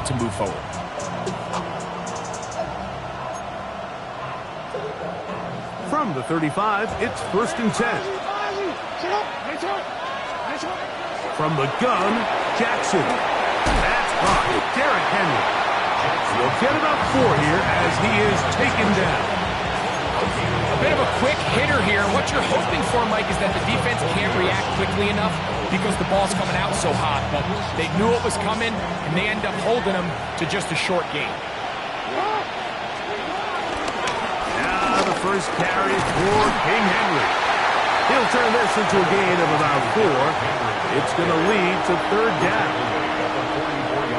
to move forward. From the 35, it's 1st and 10. From the gun, Jackson. That's hot. Derrick Henry. He'll get about 4 here as he is taken down. A bit of a quick hitter here. What you're hoping for, Mike, is that the defense can't react quickly enough because the ball's coming out so hot. But they knew it was coming, and they end up holding them to just a short gain. Now the first carry for King Henry. He'll turn this into a gain of about 4. It's going to lead to 3rd down.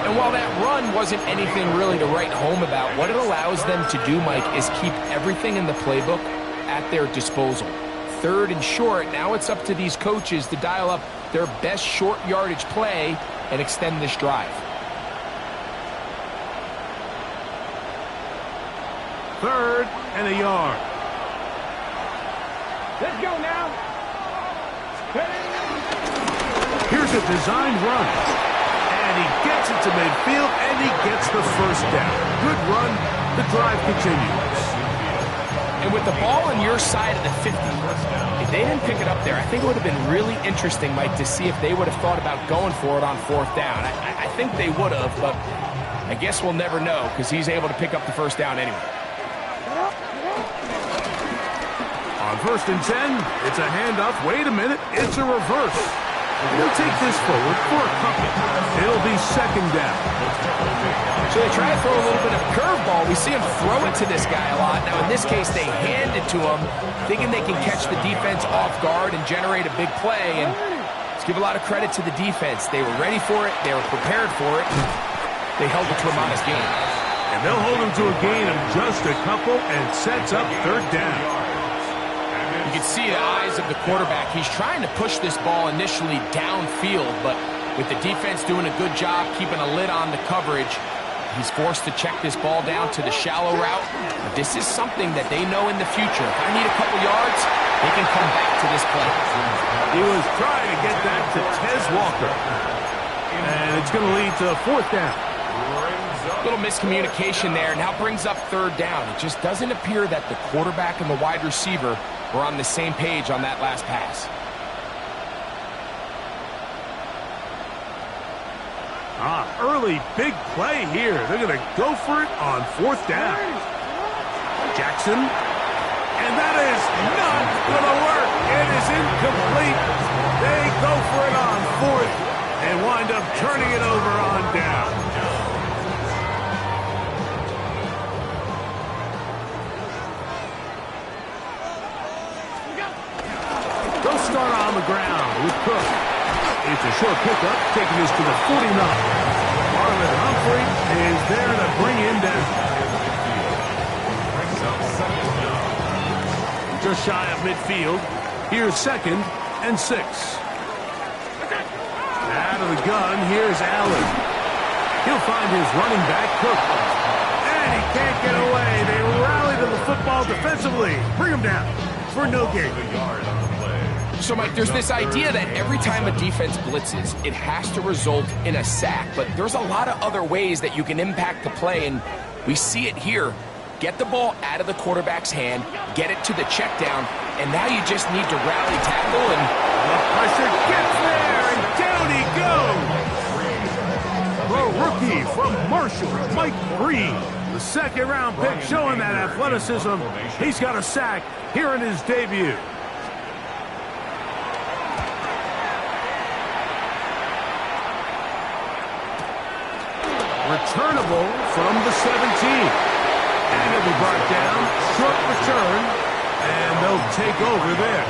And while that run wasn't anything really to write home about, what it allows them to do, Mike, is keep everything in the playbook at their disposal. 3rd and short, now it's up to these coaches to dial up their best short yardage play and extend this drive. 3rd and a yard. Let's go now. Here's a designed run. And he gets it to midfield, and he gets the 1st down. Good run. The drive continues. And with the ball on your side of the 50, if they didn't pick it up there, I think it would have been really interesting, Mike, to see if they would have thought about going for it on 4th down. I think they would have, but I guess we'll never know because he's able to pick up the 1st down anyway. On 1st and 10, it's a handoff. Wait a minute, it's a reverse. He'll take this forward for a couple. It'll be 2nd down. So they try to throw a little bit of curveball. We see him throw it to this guy a lot. Now, in this case, they hand it to him, thinking they can catch the defense off guard and generate a big play. And let's give a lot of credit to the defense. They were ready for it. They were prepared for it. They held it to a modest gain. And they'll hold him to a gain of just a couple and sets up 3rd down. You can see the eyes of the quarterback. He's trying to push this ball initially downfield, but with the defense doing a good job keeping a lid on the coverage, he's forced to check this ball down to the shallow route. But this is something that they know in the future. If I need a couple yards, they can come back to this play. He was trying to get that to Tez Walker. And it's going to lead to 4th down. A little miscommunication there. Now brings up 3rd down. It just doesn't appear that the quarterback and the wide receiver were on the same page on that last pass. Early big play here. They're going to go for it on 4th down. Jackson. And that is not going to work. It is incomplete. They go for it on 4th and wind up turning it over on down. They'll start on the ground with Cook. It's a short pickup, taking us to the 49. Marlon Humphrey is there to bring him down. Just shy of midfield. Here's 2nd and 6. Out of the gun, here's Allen. He'll find his running back, Cook. And he can't get away. They rally to the football defensively. Bring him down for no gain. So, Mike, there's this idea that every time a defense blitzes, it has to result in a sack. But there's a lot of other ways that you can impact the play, and we see it here. Get the ball out of the quarterback's hand, get it to the check down, and now you just need to rally tackle and... The pressure gets there, and down he goes! The rookie from Marshall, Mike Breed. The 2nd-round pick showing that athleticism. He's got a sack here in his debut. Returnable from the 17. And it'll be brought down, short return, and they'll take over there.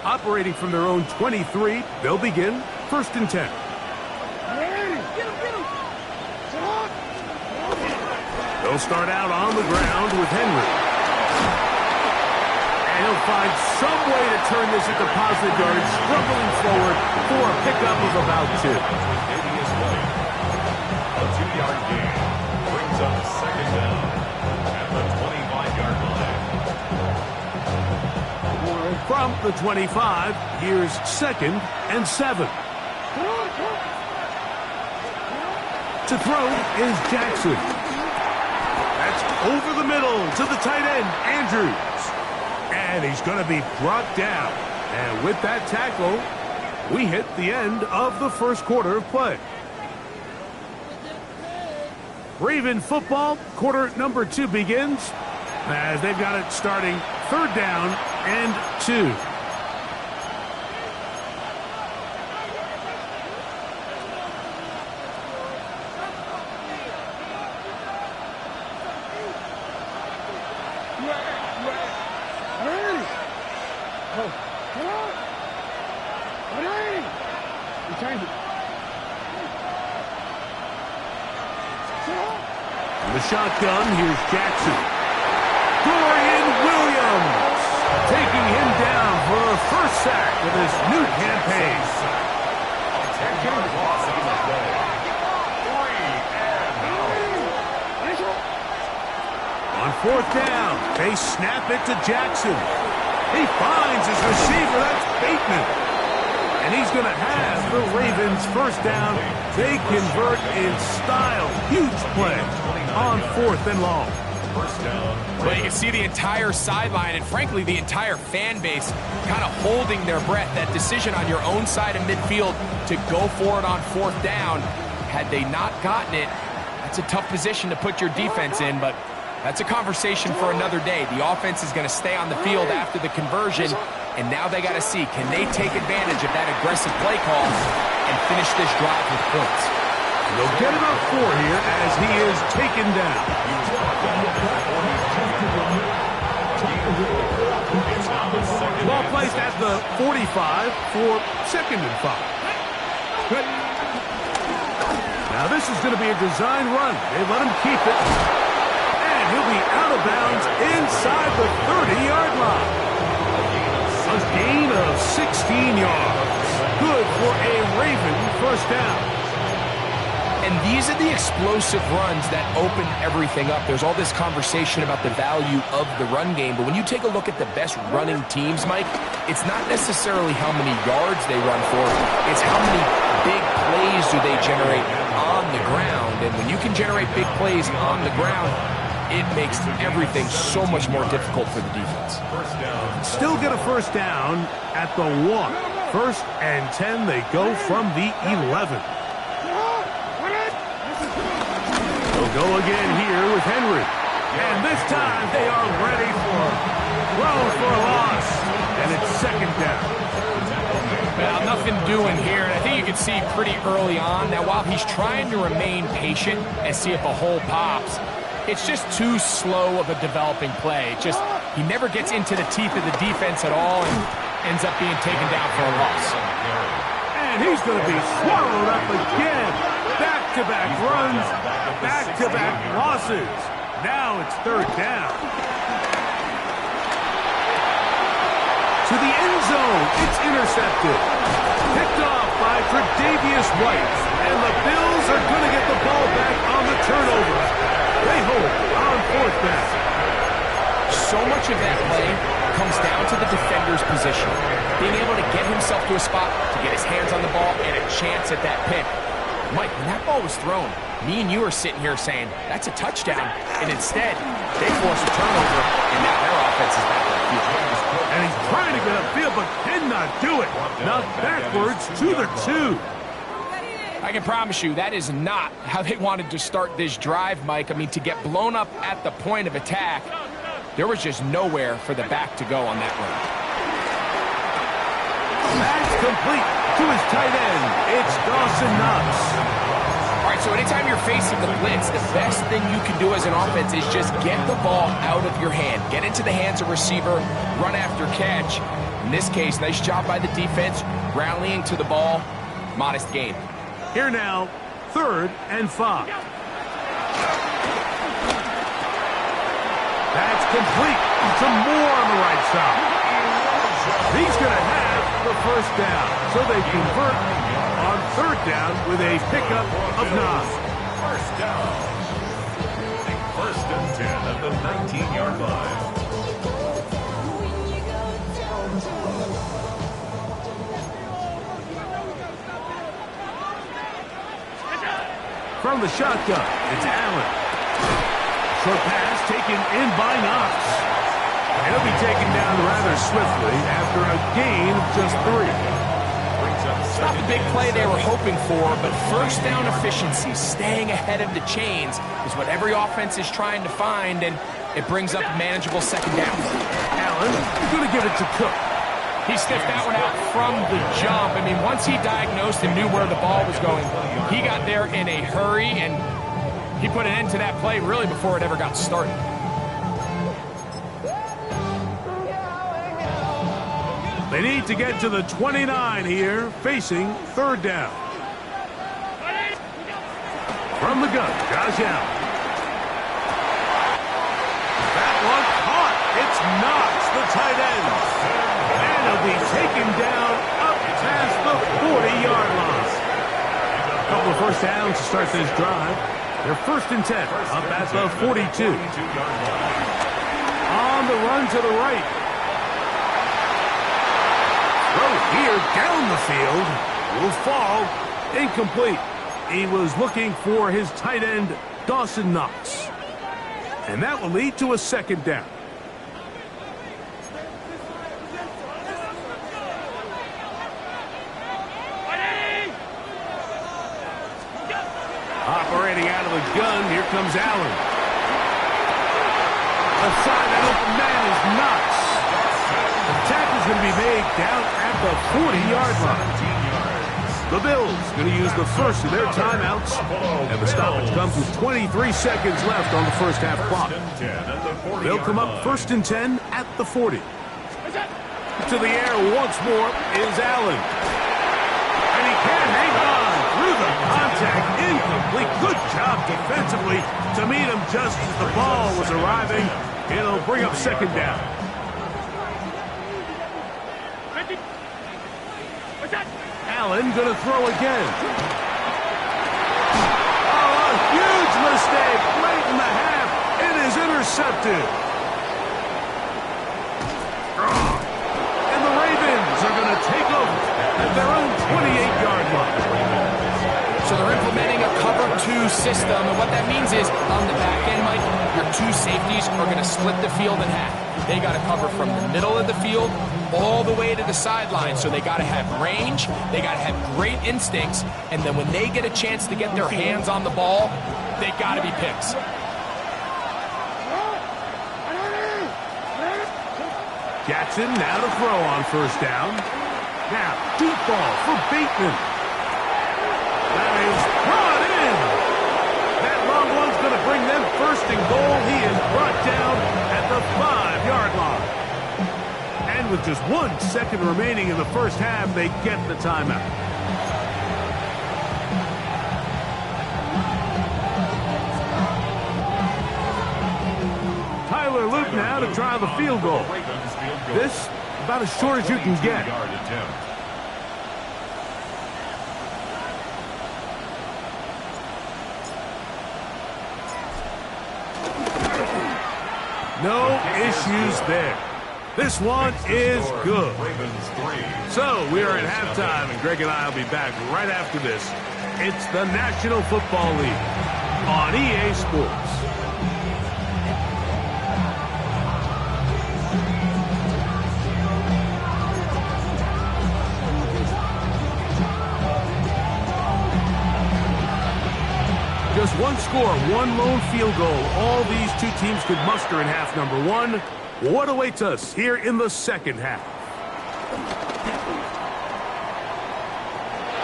Operating from their own 23, they'll begin 1st and 10. They'll start out on the ground with Henry. And he'll find some way to turn this into positive yards, struggling forward for a pickup of about 2. A 2-yard gain brings up 2nd down at the 25-yard line. From the 25, here's 2nd and 7. To throw is Jackson. That's over the middle to the tight end, Andrews. And he's going to be brought down. And with that tackle, we hit the end of the first quarter of play. Raven football, quarter number 2 begins as they've got it starting 3rd down and 2. The shotgun, here's Jackson. Dorian Williams taking him down for a first sack of this new campaign. On 4th down, they snap it to Jackson. He finds his receiver, that's Bateman. And he's going to have the Ravens first down. They convert in style. Huge play on 4th and long. Well, you can see the entire sideline and, frankly, the entire fan base kind of holding their breath. That decision on your own side of midfield to go for it on 4th down, had they not gotten it, that's a tough position to put your defense in, but that's a conversation for another day. The offense is going to stay on the field after the conversion, and now they got to see, can they take advantage of that aggressive play call and finish this drive with points? They'll get about 4 here as he is taken down. Ball placed at the 45 for 2nd and 5. Now this is going to be a design run. They let him keep it. And he'll be out of bounds inside the 30-yard line. A gain of 16 yards. Good for a Raven first down. And these are the explosive runs that open everything up. There's all this conversation about the value of the run game, but when you take a look at the best running teams, Mike, it's not necessarily how many yards they run for, it's how many big plays do they generate on the ground. And when you can generate big plays on the ground, it makes everything so much more difficult for the defense. Still get a first down at the 1. 1st and 10, they go from the 11. They'll go again here with Henry. And this time they are ready for throws for a loss. And it's 2nd down. Well, nothing doing here. And I think you can see pretty early on that while he's trying to remain patient and see if a hole pops, it's just too slow of a developing play. He never gets into the teeth of the defense at all and ends up being taken down for a loss. And he's going to be swallowed up again. Back-to-back runs, back-to-back losses. Now it's 3rd down. To the end zone, it's intercepted. Picked off by Tre'Davious White. And the Bills are going to get the ball back on the turnover. They hold on 4th down. So much of that play comes down to the defender's position. Being able to get himself to a spot, to get his hands on the ball, and a chance at that pick. Mike, when that ball was thrown, me and you are sitting here saying, that's a touchdown. And instead, they force a turnover, and now their offense is back on the field. And he's trying to get upfield, but cannot do it. Knocked backwards to the 2. I can promise you, that is not how they wanted to start this drive, Mike. I mean, to get blown up at the point of attack, there was just nowhere for the back to go on that run. That's complete to his tight end. It's Dawson Knox. All right, so anytime you're facing the blitz, the best thing you can do as an offense is just get the ball out of your hand. Get into the hands of receiver, run after catch. In this case, nice job by the defense, rallying to the ball. Modest gain. Here now, 3rd and 5. That's complete to Moore on the right side. He's going to have the first down. So they convert on 3rd down with a pickup of 9. First down. 1st and 10 at the 19-yard line. from the shotgun. It's Allen. Short pass taken in by Knox. And he'll be taken down rather swiftly after a gain of just 3. It's not the big play they were hoping for, but first down efficiency, staying ahead of the chains, is what every offense is trying to find, and it brings up a manageable second down. Allen going to give it to Cook. He sniffed that one out from the jump. I mean, once he diagnosed and knew where the ball was going, he got there in a hurry, and he put an end to that play really before it ever got started. They need to get to the 29 here, facing third down. From the gun, Josh Allen. That one caught. It's Knox, the tight end. And he'll be taken down up past the 40-yard line. A couple of first downs to start this drive. They're 1st and 10, up at the 42. On the run to the right. Throw here down the field will fall incomplete. He was looking for his tight end, Dawson Knox. And that will lead to a second down. Operating out of the gun, here comes Allen. Aside that open man is Knox. The tackle's going to be made down at the 40-yard line. The Bills going to use the first of their timeouts, and the stoppage comes with 23 seconds left on the first half clock. They'll come up 1st and 10 at the 40. To the air once more is Allen. And he can hang on through the contact. Incomplete. Good job defensively to meet him just as the ball was arriving. It'll bring up second down. Allen going to throw again. Oh, a huge mistake late in the half. It is intercepted. And the Ravens are going to take over at their own 28-yard line. So they're implementing a cover 2 system, and what that means is on the back end, Mike, your 2 safeties are going to split the field in half. They got to cover from the middle of the field all the way to the sideline. So they got to have range, they got to have great instincts, and then when they get a chance to get their hands on the ball, they got to be picks. Jackson now to throw on first down. Now, deep ball for Bateman. That is brought in. That long one's going to bring them 1st and goal. He is brought down at the 5-yard line. And with just 1 second remaining in the first half, they get the timeout. Tyler Luke now to try the field goal. This about as short as you can get. No issues there. This one is good. So we are at halftime, and Greg and I will be back right after this. It's the National Football League on EA Sports. Just one score, one lone field goal. All these 2 teams could muster in half number 1. What awaits us here in the second half?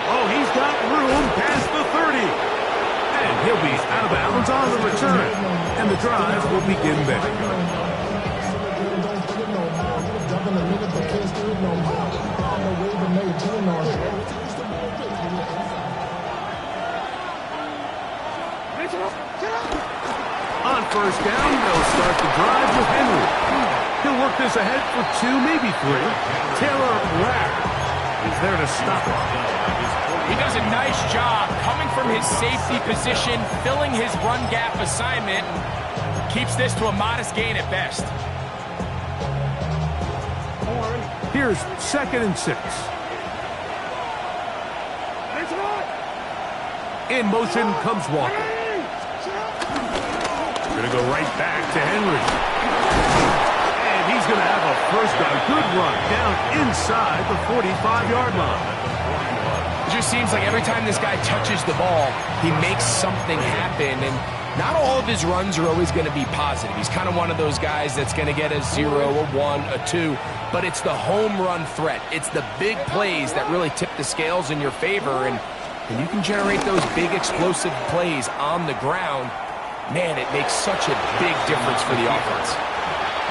Oh, he's got room past the 30. And he'll be out of bounds on the return. And the drive will begin there. On first down, they'll start the drive with Henry. He'll work this ahead for 2, maybe 3. Taylor Rapp is there to stop it. He does a nice job coming from his safety position, filling his run gap assignment. Keeps this to a modest gain at best. Here's 2nd and 6. In motion comes Walker. Going to go right back to Henry. And he's going to have a first down. Good run down inside the 45-yard line. It just seems like every time this guy touches the ball, he makes something happen. And not all of his runs are always going to be positive. He's kind of one of those guys that's going to get a 0, a 1, a 2. But it's the home run threat. It's the big plays that really tip the scales in your favor. And when you can generate those big explosive plays on the ground, man, it makes such a big difference for the offense.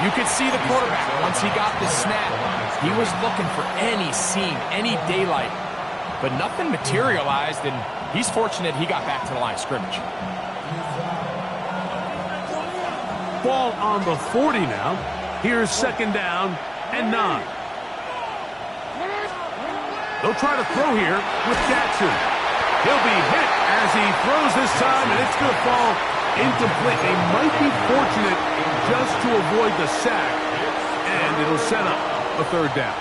You could see the quarterback, once he got the snap, he was looking for any seam, any daylight. But nothing materialized, and he's fortunate he got back to the line of scrimmage. Ball on the 40 now. Here's second down and 9. They'll try to throw here with Jackson. He'll be hit as he throws this time, and it's going to fall incomplete. They might be fortunate just to avoid the sack, and it'll set up a third down.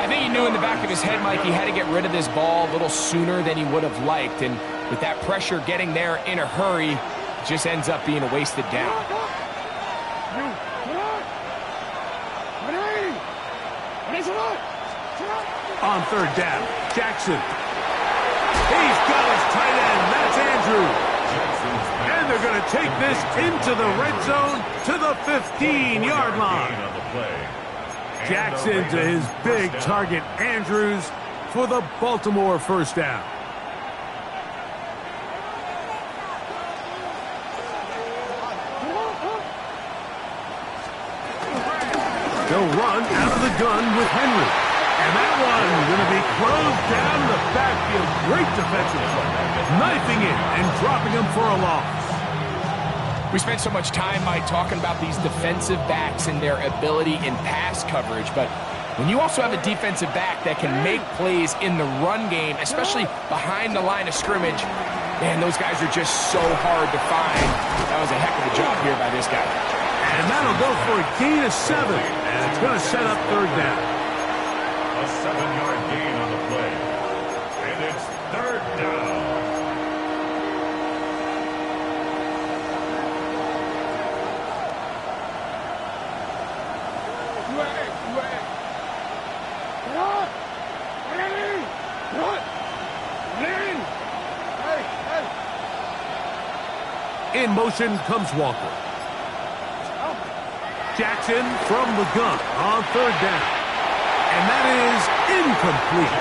I think he knew in the back of his head, Mike, he had to get rid of this ball a little sooner than he would have liked, and with that pressure getting there in a hurry, it just ends up being a wasted down. On third down, Jackson. He's got his tight end. That's Andrews. And they're going to take this into the red zone to the 15-yard line. Jackson to his big target, Andrews, for the Baltimore first down. They'll run out of the gun with Henry. And that one going to be closed down in the backfield. Great defensive play. Knifing it and dropping him for a loss. We spent so much time, Mike, talking about these defensive backs and their ability in pass coverage. But when you also have a defensive back that can make plays in the run game, especially behind the line of scrimmage, man, those guys are just so hard to find. That was a heck of a job here by this guy. And that'll go for a gain of 7. And it's going to set up third down. A 7-yard gain on the play. And it's third down. In motion comes Walker. Jackson from the gun on third down. And that is incomplete.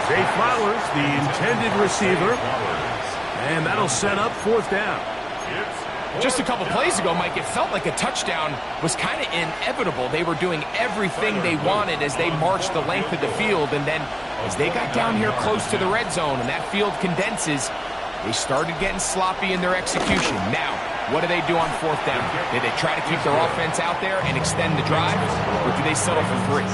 Zay Flowers, the intended receiver. And that'll set up fourth down. Just a couple plays ago, Mike, it felt like a touchdown was kind of inevitable. They were doing everything they wanted as they marched the length of the field. And then as they got down here close to the red zone and that field condenses, they started getting sloppy in their execution. Now, what do they do on fourth down? Do they try to keep their offense out there and extend the drive, or do they settle for 3?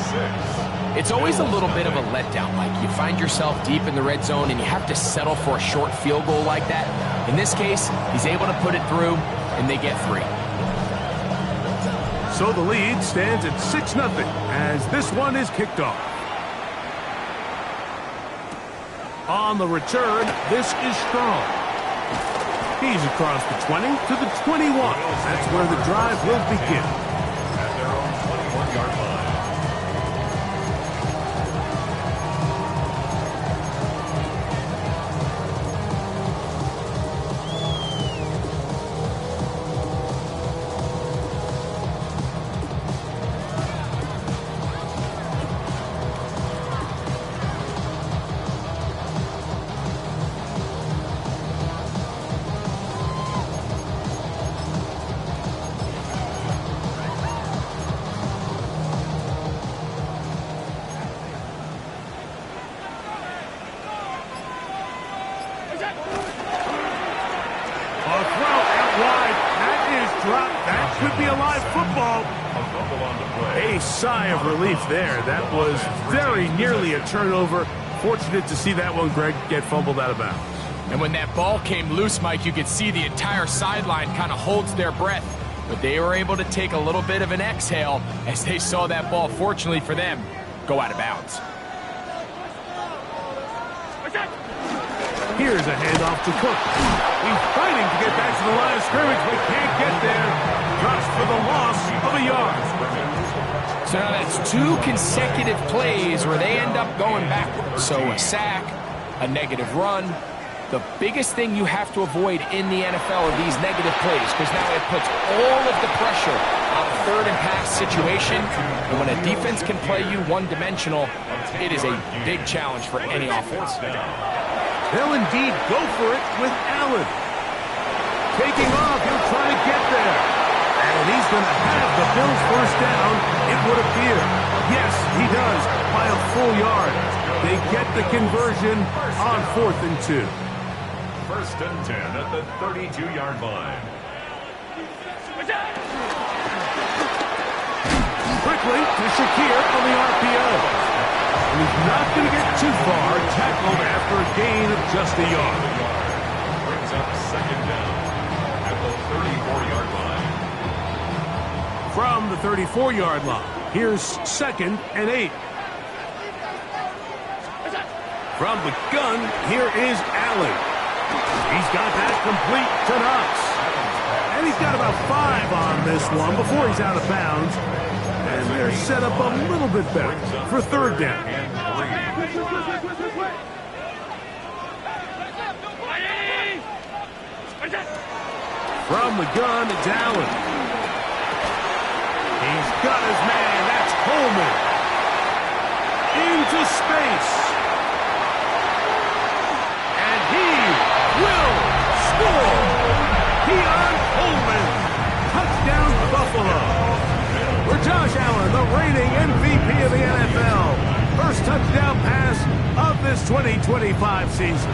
It's always a little bit of a letdown, Mike. You find yourself deep in the red zone and you have to settle for a short field goal like that. In this case, he's able to put it through, and they get 3. So the lead stands at 6-0 as this one is kicked off. On the return, this is Strong. He's across the 20 to the 21. That's where the drive will begin. At their own 21-yard line. A sigh of relief there. That was very nearly a turnover. Fortunate to see that one, Greg, get fumbled out of bounds. And when that ball came loose, Mike, you could see the entire sideline kind of holds their breath. But they were able to take a little bit of an exhale as they saw that ball, fortunately for them, go out of bounds. Here's a handoff to Cook. He's fighting to get back to the line of scrimmage, but can't get there. Drops for the loss of a yard. So now that's 2 consecutive plays where they end up going backwards. So a sack, a negative run. The biggest thing you have to avoid in the NFL are these negative plays, because now it puts all of the pressure on a third and pass situation. And when a defense can play you one-dimensional, it is a big challenge for any offense. They'll indeed go for it with Allen. Taking off, he'll try to get there. And he's going to have the Bills first down, it would appear. Yes, he does, by a full yard. They get the conversion on 4th and 2. First and 10 at the 32-yard line. Quickly to Shakir on the RPO. And he's not going to get too far, tackled after a gain of just a yard. Brings up second down at the 34-yard line. From the 34-yard line, here's 2nd and 8. From the gun, here is Allen. He's got that complete to Knox. And he's got about 5 on this one before he's out of bounds. And they're set up a little bit better for 3rd down. From the gun, it's Allen. He's got his man. That's Coleman. Into space. And he will score. Keon Coleman. Touchdown, Buffalo. For Josh Allen, the reigning MVP of the NFL. First touchdown pass of this 2025 season.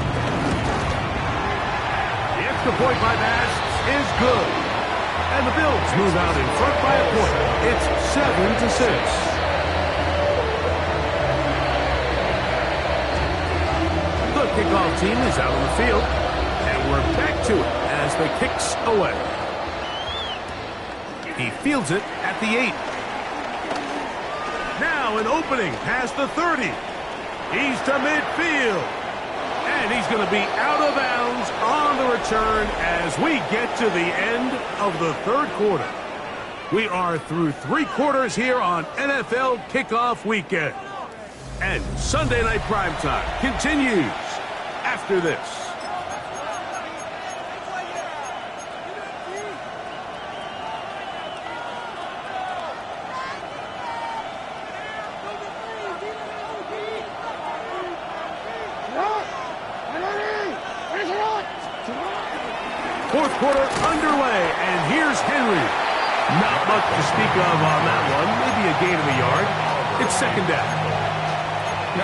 The extra point by Bass is good. And the Bills move out in front by a point. It's 7-6. The kickoff team is out on the field. And we're back to it as the kick's away. He fields it at the 8. Now an opening past the 30. He's to midfield. And he's going to be out of bounds on the return as we get to the end of the 3rd quarter. We are through 3 quarters here on NFL Kickoff Weekend. And Sunday Night Primetime continues after this. Fourth quarter underway, and here's Henry. Not much to speak of on that one. Maybe a gain of a yard. It's 2nd down.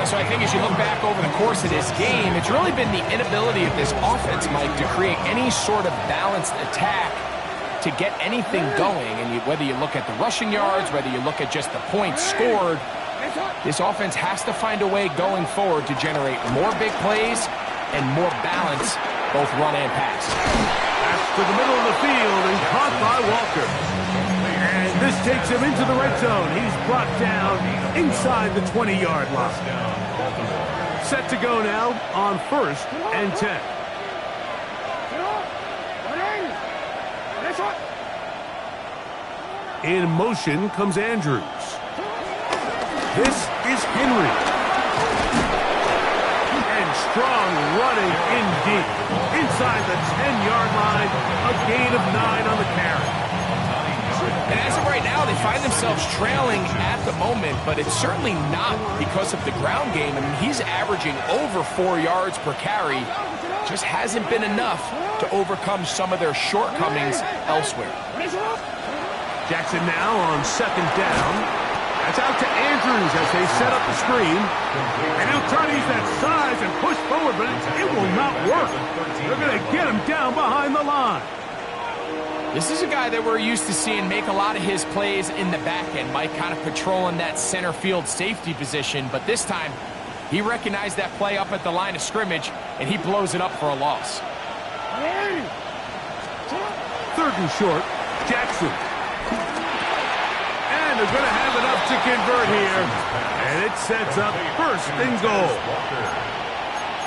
So I think as you look back over the course of this game, it's really been the inability of this offense, Mike, to create any sort of balanced attack to get anything going. And whether you look at the rushing yards, whether you look at just the points scored, this offense has to find a way going forward to generate more big plays and more balance, both run and pass. To the middle of the field and caught by Walker. And this takes him into the red zone. He's brought down inside the 20-yard line. Set to go now on 1st and 10. In motion comes Andrews. This is Henry. Strong running in deep. Inside the 10-yard line, a gain of 9 on the carry. And as of right now, they find themselves trailing at the moment, but it's certainly not because of the ground game. I mean, he's averaging over 4 yards per carry. Just hasn't been enough to overcome some of their shortcomings elsewhere. Jackson now on 2nd down. That's out to Andrews as they set up the screen. And he'll try to use that size and push forward, but it will not work. They're going to get him down behind the line. This is a guy that we're used to seeing make a lot of his plays in the back end, Mike, kind of patrolling that center field safety position. But this time, he recognized that play up at the line of scrimmage, and he blows it up for a loss. 3rd and short, Jackson. And they're going to have enough to convert here. And it sets up 1st and goal.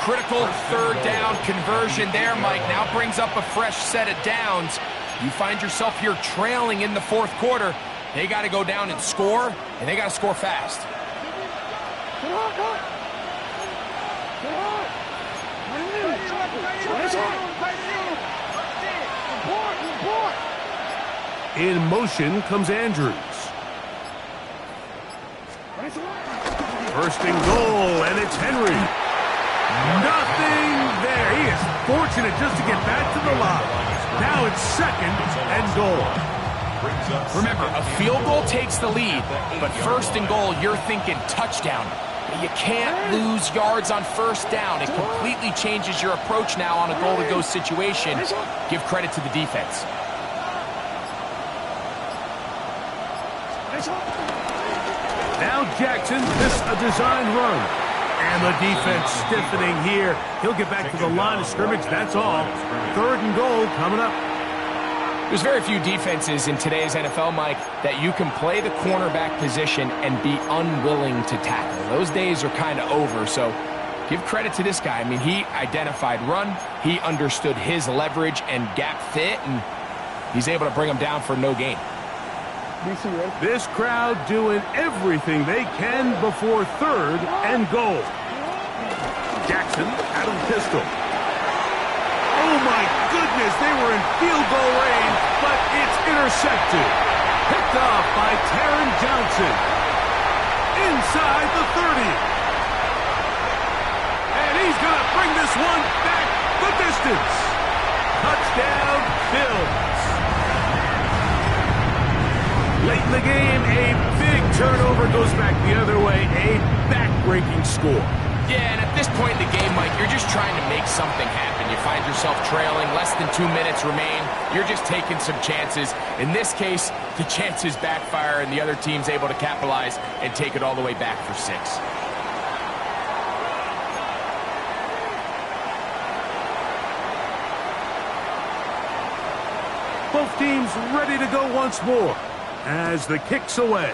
critical third down conversion there, Mike. Now brings up a fresh set of downs. You find yourself here trailing in the fourth quarter. They got to go down and score, and they got to score fast. In motion comes Andrews. First and goal, and it's Henry. Nothing there. He is fortunate just to get back to the line. Now it's second and goal. Remember, a field goal takes the lead, but first and goal, you're thinking touchdown. You can't lose yards on first down. It completely changes your approach now on a goal-to-go situation. Give credit to the defense. Now Jackson missed a designed run. And the defense stiffening here. He'll get back to the line of scrimmage, that's all. Third and goal coming up. There's very few defenses in today's NFL, Mike, that you can play the cornerback position and be unwilling to tackle. Those days are kind of over, so give credit to this guy. I mean, he identified run, he understood his leverage and gap fit, and he's able to bring him down for no gain. This crowd doing everything they can before third and goal. Jackson out of the pistol. Oh my goodness, they were in field goal range, but it's intercepted. Picked off by Taron Johnson. Inside the 30. And he's going to bring this one back the distance. Touchdown, BILLZ. Late in the game, a big turnover goes back the other way. A back-breaking score. Yeah, and at this point in the game, Mike, you're just trying to make something happen. You find yourself trailing, less than 2 minutes remain. You're just taking some chances. In this case, the chances backfire, and the other team's able to capitalize and take it all the way back for 6. Both teams ready to go once more as the kick's away.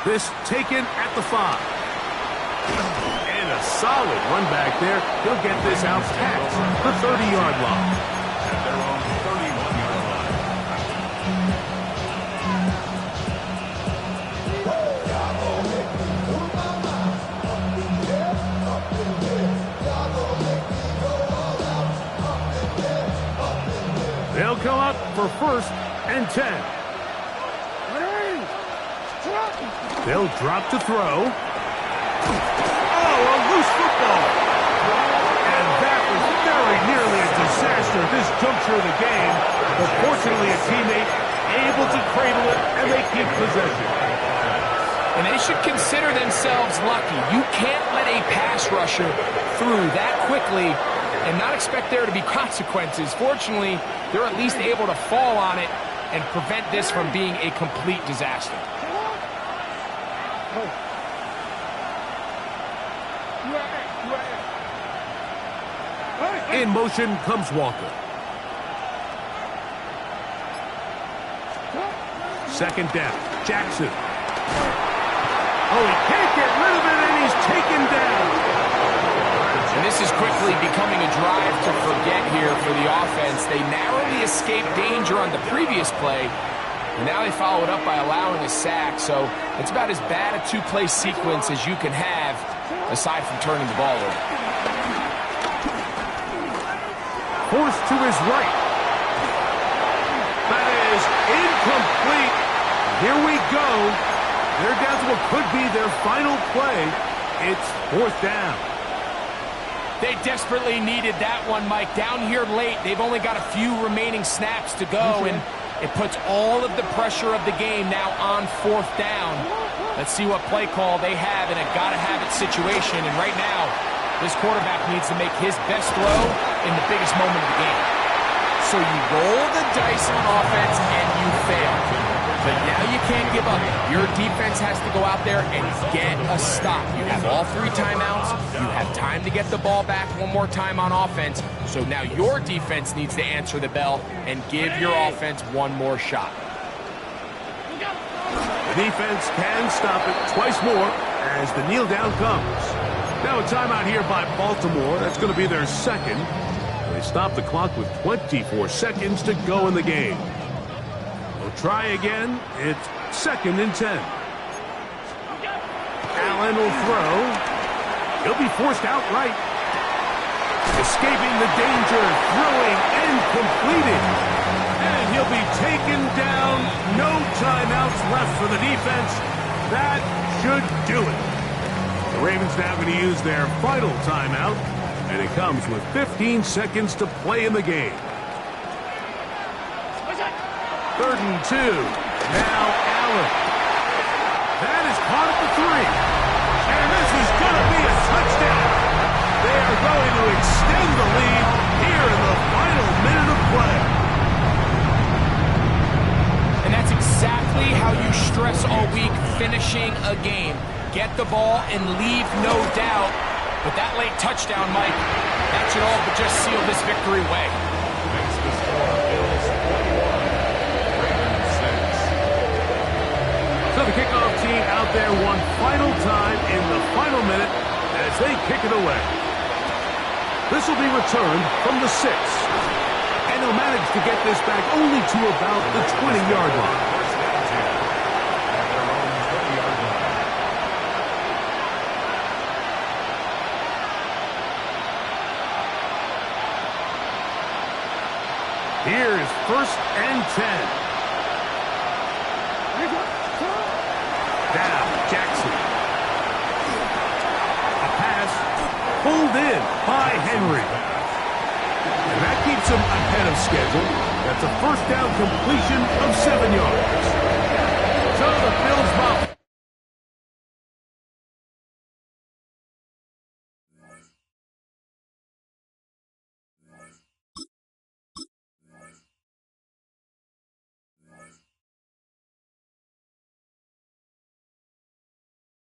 This taken at the 5. And a solid run back there. He'll get this out past the 30-yard line. At their own 31-yard line. They'll come up for first and 10. They'll drop to throw. Oh, a loose football. And that was very nearly a disaster at this juncture of the game. But fortunately, a teammate able to cradle it, and they keep possession. And they should consider themselves lucky. You can't let a pass rusher through that quickly and not expect there to be consequences. Fortunately, they're at least able to fall on it and prevent this from being a complete disaster. In motion comes Walker. Second down, Jackson. Oh, he can't get rid of it, and he's taken down. And this is quickly becoming a drive to forget here for the offense. They narrowly escaped danger on the previous play, and now they follow it up by allowing a sack. So it's about as bad a two-play sequence as you can have, aside from turning the ball over. Forced to his right. That is incomplete. Here we go. They're down to what could be their final play. It's fourth down. They desperately needed that one, Mike. Down here late, they've only got a few remaining snaps to go, and it puts all of the pressure of the game now on fourth down. Let's see what play call they have in a gotta-have-it situation. And right now, this quarterback needs to make his best throw in the biggest moment of the game. So you roll the dice on offense and you fail. But now you can't give up. Your defense has to go out there and get a stop. You have all 3 timeouts. You have time to get the ball back one more time on offense. So now your defense needs to answer the bell and give your offense one more shot. The defense can stop it twice more as the kneel down comes. Now a timeout here by Baltimore. That's going to be their second. They stop the clock with 24 seconds to go in the game. They'll try again. It's 2nd and 10. Allen will throw. He'll be forced outright. Escaping the danger, throwing and completed. And he'll be taken down. No timeouts left for the defense. That should do it. The Ravens now going to use their final timeout, and it comes with 15 seconds to play in the game. 3rd and 2. Now Allen. That is caught at the 3. And this is going to be a touchdown. They are going to extend the lead here in the final minute of play. And that's exactly how you stress all week finishing a game. Get the ball and leave no doubt. But that late touchdown, Mike, that should all but just seal this victory away. Makes the score Bills 41, Ravens 6. So the kickoff team out there one final time in the final minute as they kick it away. This will be returned from the 6. And they'll manage to get this back only to about the 20-yard line. First down here at their own 20-yard line. Here's 1st and 10. Down, Jackson. A pass pulled in by Henry. And that keeps him ahead of schedule. That's a 1st down completion of 7 yards. So the Bills'